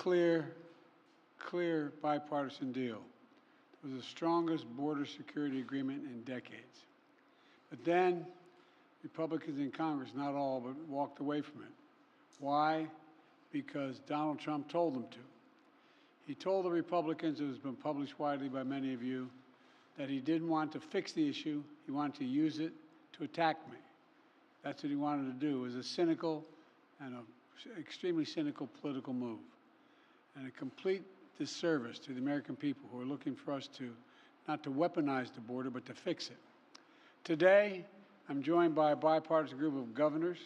clear bipartisan deal. It was the strongest border security agreement in decades. But then, Republicans in Congress, not all, but walked away from it. Why? Because Donald Trump told them to. He told the Republicans, it has been published widely by many of you, that he didn't want to fix the issue, he wanted to use it to attack me. That's what he wanted to do. It was a cynical and an extremely cynical political move, and a complete disservice to the American people who are looking for us to, not to weaponize the border, but to fix it. Today, I'm joined by a bipartisan group of governors,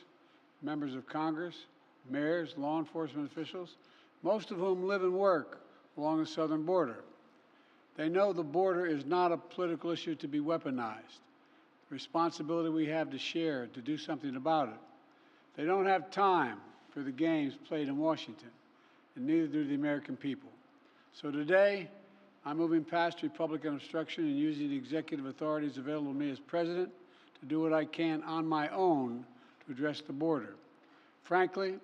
members of Congress, mayors, law enforcement officials, most of whom live and work along the southern border. They know the border is not a political issue to be weaponized. The responsibility we have to share, to do something about it. They don't have time for the games played in Washington, and neither do the American people. So today, I'm moving past Republican obstruction and using the executive authorities available to me as president to do what I can on my own to address the border. Frankly,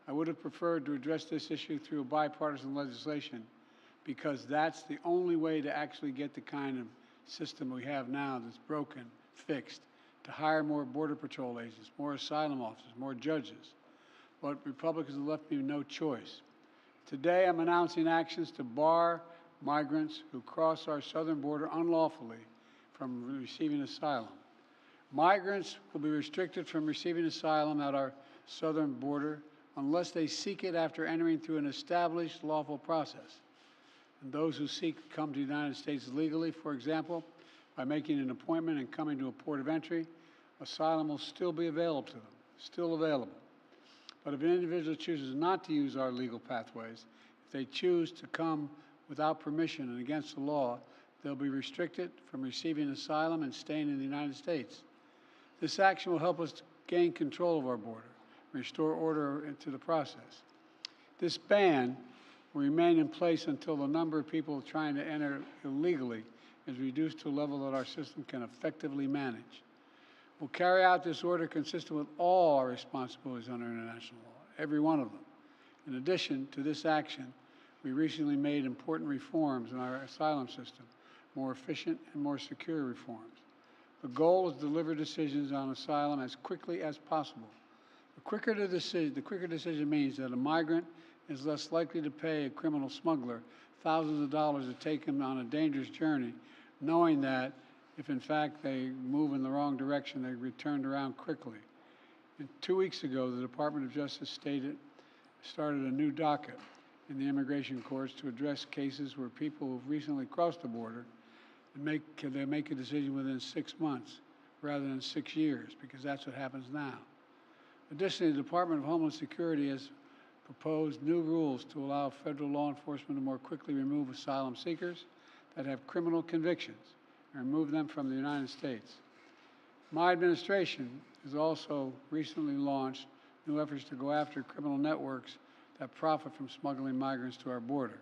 I would have preferred to address this issue through bipartisan legislation, because that's the only way to actually get the kind of system we have now that's broken, fixed, to hire more Border Patrol agents, more asylum officers, more judges. But Republicans have left me no choice. Today, I'm announcing actions to bar migrants who cross our southern border unlawfully from receiving asylum. Migrants will be restricted from receiving asylum at our southern border unless they seek it after entering through an established lawful process. And those who seek to come to the United States legally, for example, by making an appointment and coming to a port of entry, asylum will still be available to them, still available. But if an individual chooses not to use our legal pathways, if they choose to come without permission and against the law, they'll be restricted from receiving asylum and staying in the United States. This action will help us to gain control of our border, restore order into the process. This ban will remain in place until the number of people trying to enter illegally is reduced to a level that our system can effectively manage. We'll carry out this order consistent with all our responsibilities under international law, every one of them. In addition to this action, we recently made important reforms in our asylum system, more efficient and more secure reforms. The goal is to deliver decisions on asylum as quickly as possible. The quicker decision means that a migrant is less likely to pay a criminal smuggler thousands of dollars to take him on a dangerous journey, knowing that if in fact they move in the wrong direction, they're returned around quickly. And 2 weeks ago, the Department of Justice started a new docket in the immigration courts to address cases where people who've recently crossed the border and they make a decision within 6 months rather than 6 years, because that's what happens now. Additionally, the Department of Homeland Security has proposed new rules to allow federal law enforcement to more quickly remove asylum seekers that have criminal convictions and remove them from the United States. My administration has also recently launched new efforts to go after criminal networks that profit from smuggling migrants to our border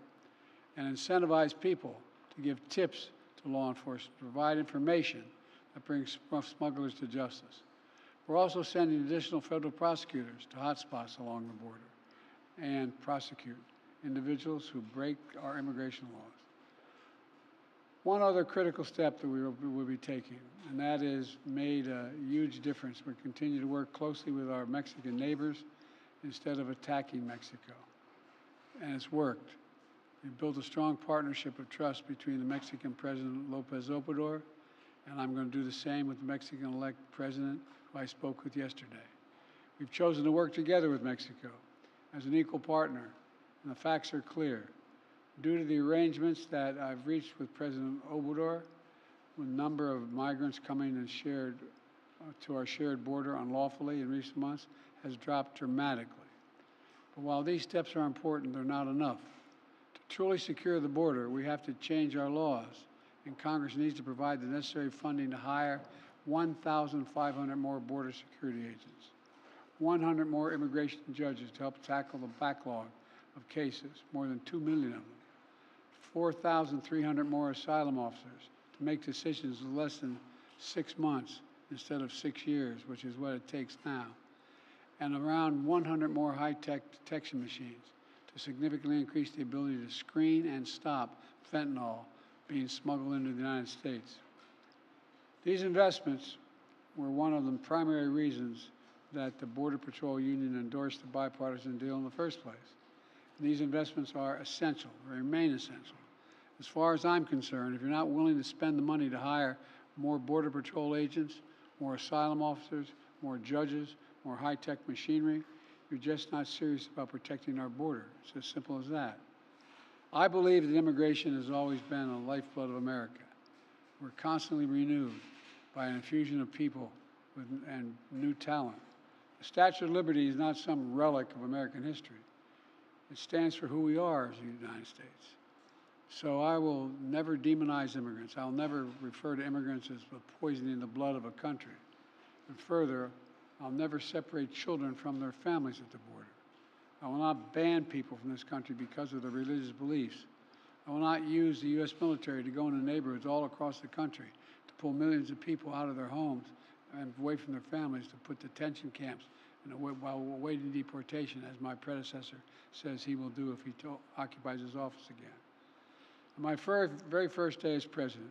and incentivize people to give tips to law enforcement, to provide information that brings smugglers to justice. We're also sending additional federal prosecutors to hotspots along the border and prosecute individuals who break our immigration laws. One other critical step that we will be taking, and that has made a huge difference. We continue to work closely with our Mexican neighbors instead of attacking Mexico. And it's worked. We've built a strong partnership of trust between the Mexican President López Obrador, and I'm going to do the same with the Mexican-elect President who I spoke with yesterday. We've chosen to work together with Mexico as an equal partner, and the facts are clear. Due to the arrangements that I've reached with President Obrador, the number of migrants coming and to our shared border unlawfully in recent months has dropped dramatically. But while these steps are important, they're not enough. To truly secure the border, we have to change our laws, and Congress needs to provide the necessary funding to hire 1,500 more border security agents, 100 more immigration judges to help tackle the backlog of cases, more than 2 million of them, 4,300 more asylum officers to make decisions in less than 6 months instead of 6 years, which is what it takes now, and around 100 more high-tech detection machines to significantly increase the ability to screen and stop fentanyl being smuggled into the United States. These investments were one of the primary reasons that the Border Patrol Union endorsed the bipartisan deal in the first place. And these investments are essential, they remain essential. As far as I'm concerned, if you're not willing to spend the money to hire more Border Patrol agents, more asylum officers, more judges, more high-tech machinery, you're just not serious about protecting our border. It's as simple as that. I believe that immigration has always been a lifeblood of America. We're constantly renewed by an infusion of people and new talent. The Statue of Liberty is not some relic of American history. It stands for who we are as the United States. So I will never demonize immigrants. I'll never refer to immigrants as poisoning the blood of a country. And further, I'll never separate children from their families at the border. I will not ban people from this country because of their religious beliefs. I will not use the U.S. military to go into neighborhoods all across the country to pull millions of people out of their homes and away from their families to put detention camps while awaiting deportation, as my predecessor says he will do if he occupies his office again. On my very first day as president,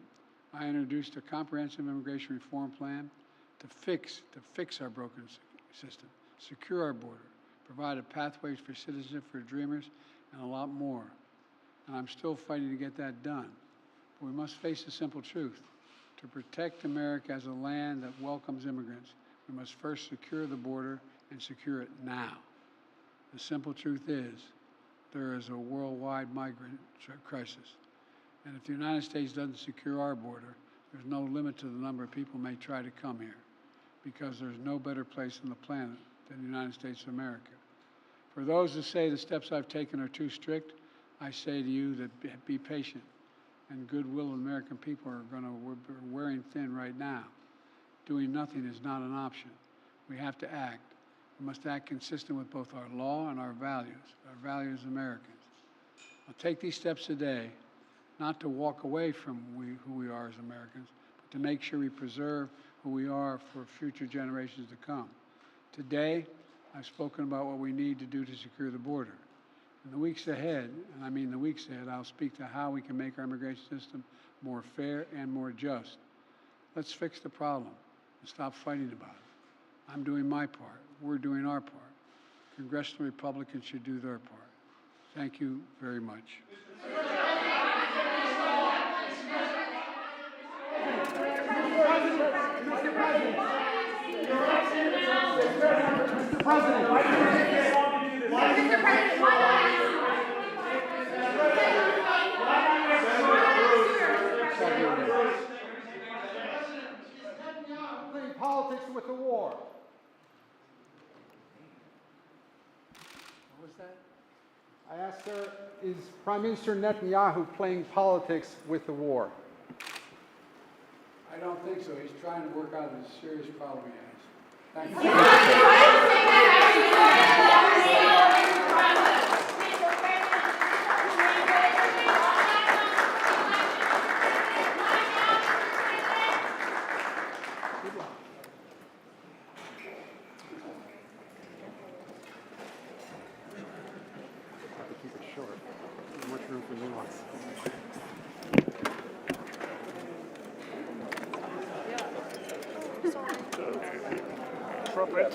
I introduced a comprehensive immigration reform plan to fix our broken system, secure our border, provide a pathway for citizenship for dreamers, and a lot more. And I'm still fighting to get that done. But we must face the simple truth. To protect America as a land that welcomes immigrants, we must first secure the border and secure it now. The simple truth is, there is a worldwide migrant crisis. And if the United States doesn't secure our border, there's no limit to the number of people who may try to come here, because there's no better place on the planet than the United States of America. For those who say the steps I've taken are too strict, I say to you that be patient. And goodwill of American people are wearing thin right now. Doing nothing is not an option. We have to act. We must act consistent with both our law and our values as Americans. I'll take these steps today, not to walk away from who we are as Americans, but to make sure we preserve who we are for future generations to come. Today, I've spoken about what we need to do to secure the border. In the weeks ahead, and I mean the weeks ahead, I'll speak to how we can make our immigration system more fair and more just. Let's fix the problem and stop fighting about it. I'm doing my part. We're doing our part. Congressional Republicans should do their part. Thank you very much. Playing politics with the war. What was that? I asked her, is Prime Minister Netanyahu playing politics with the war? I don't think so. He's trying to work out a serious problem he has. Thank you. Keep it short. There's much room for nuance. Appropriate.